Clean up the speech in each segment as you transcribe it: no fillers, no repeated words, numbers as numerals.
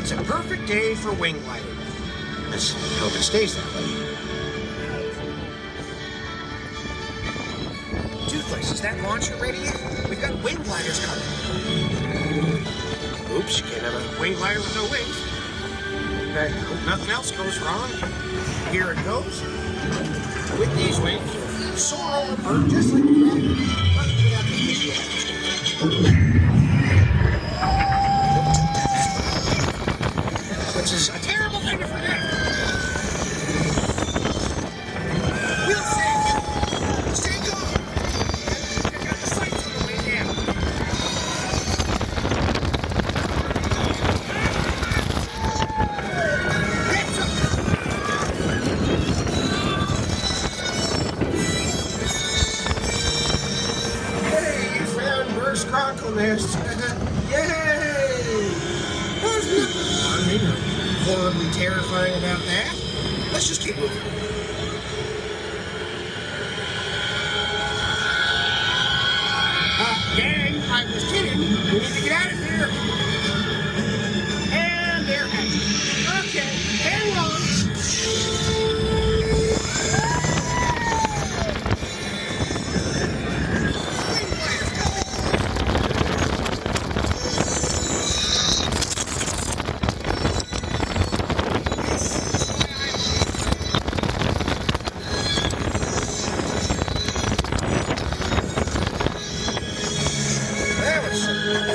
It's a perfect day for wing gliding. Let's hope it stays that way. Toothless, is that launcher ready yet? We've got wing gliders coming. Oops, you can't have a wing glider with no wings. I hope nothing else goes wrong. Here it goes. With these wings, soar over bird just like a dragon, but without the visual. Which is a terrible thing to forget. We'll sing. Stay calm. Check out the sights on the way down. Hey, you found Burr's Chronicle nest. Yay! There's nothing alarming or horribly terrifying about that. Let's just keep moving. Gang, I was kidding. We need to get out of here. And they're happy. Okay, hang on.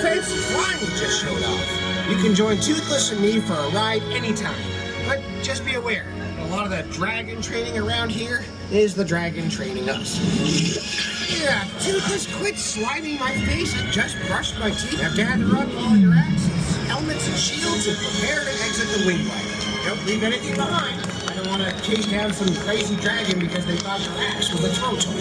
Fancy flying just showed off. You can join Toothless and me for a ride anytime. But just be aware, a lot of the dragon training around here is the dragon training us. Yeah, Toothless, quit sliming my face. I just brushed my teeth. Now gather up all your axes, helmets, and shields and prepare to exit the wing glider. Don't leave anything behind. I don't want to chase down some crazy dragon because they thought your axe was a totem.